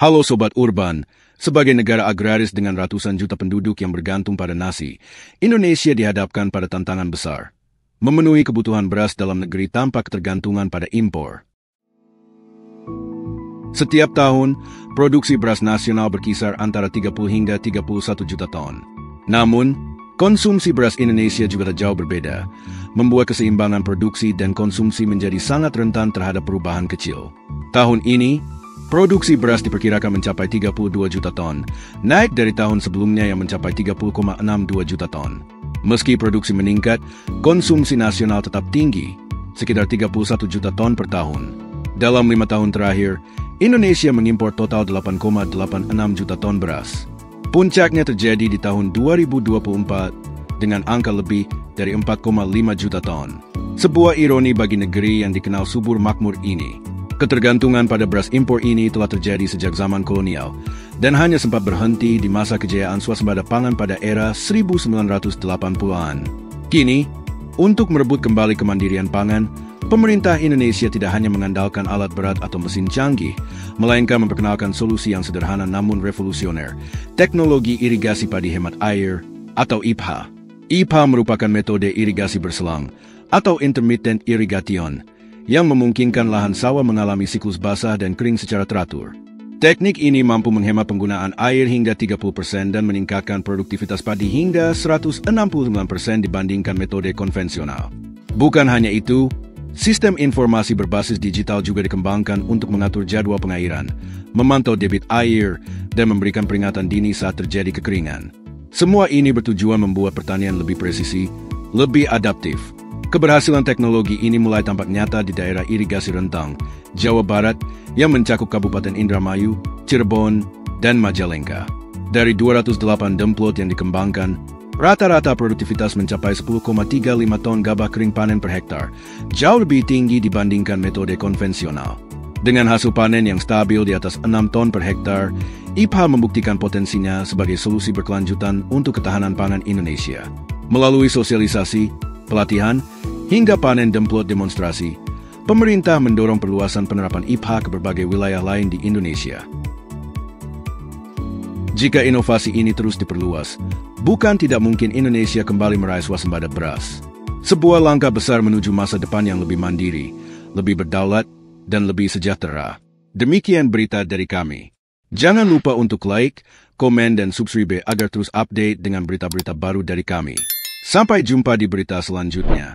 Halo Sobat Urban, sebagai negara agraris dengan ratusan juta penduduk yang bergantung pada nasi, Indonesia dihadapkan pada tantangan besar. Memenuhi kebutuhan beras dalam negeri tanpa ketergantungan pada impor. Setiap tahun, produksi beras nasional berkisar antara 30 hingga 31 juta ton. Namun, konsumsi beras Indonesia juga tak jauh berbeda, membuat keseimbangan produksi dan konsumsi menjadi sangat rentan terhadap perubahan kecil. Tahun ini, produksi beras diperkirakan mencapai 32 juta ton, naik dari tahun sebelumnya yang mencapai 30,62 juta ton. Meski produksi meningkat, konsumsi nasional tetap tinggi, sekitar 31 juta ton per tahun. Dalam 5 tahun terakhir, Indonesia mengimpor total 8,86 juta ton beras. Puncaknya terjadi di tahun 2024 dengan angka lebih dari 4,5 juta ton. Sebuah ironi bagi negeri yang dikenal subur makmur ini. Ketergantungan pada beras impor ini telah terjadi sejak zaman kolonial dan hanya sempat berhenti di masa kejayaan swasembada pangan pada era 1980-an. Kini, untuk merebut kembali kemandirian pangan, pemerintah Indonesia tidak hanya mengandalkan alat berat atau mesin canggih, melainkan memperkenalkan solusi yang sederhana namun revolusioner, teknologi irigasi padi hemat air atau IPHA. IPHA merupakan metode irigasi berselang atau intermittent irrigation, yang memungkinkan lahan sawah mengalami siklus basah dan kering secara teratur. Teknik ini mampu menghemat penggunaan air hingga 30% dan meningkatkan produktivitas padi hingga 169% dibandingkan metode konvensional. Bukan hanya itu, sistem informasi berbasis digital juga dikembangkan untuk mengatur jadwal pengairan, memantau debit air, dan memberikan peringatan dini saat terjadi kekeringan. Semua ini bertujuan membuat pertanian lebih presisi, lebih adaptif. Keberhasilan teknologi ini mulai tampak nyata di daerah irigasi rentang, Jawa Barat, yang mencakup Kabupaten Indramayu, Cirebon, dan Majalengka. Dari 208 demplot yang dikembangkan, rata-rata produktivitas mencapai 10,35 ton gabah kering panen per hektar, jauh lebih tinggi dibandingkan metode konvensional. Dengan hasil panen yang stabil di atas 6 ton per hektar, IPHA membuktikan potensinya sebagai solusi berkelanjutan untuk ketahanan pangan Indonesia. Melalui sosialisasi, pelatihan, hingga panen demplot demonstrasi, pemerintah mendorong perluasan penerapan IPHA ke berbagai wilayah lain di Indonesia. Jika inovasi ini terus diperluas, bukan tidak mungkin Indonesia kembali meraih swasembada beras. Sebuah langkah besar menuju masa depan yang lebih mandiri, lebih berdaulat, dan lebih sejahtera. Demikian berita dari kami. Jangan lupa untuk like, komen, dan subscribe agar terus update dengan berita-berita baru dari kami. Sampai jumpa di berita selanjutnya.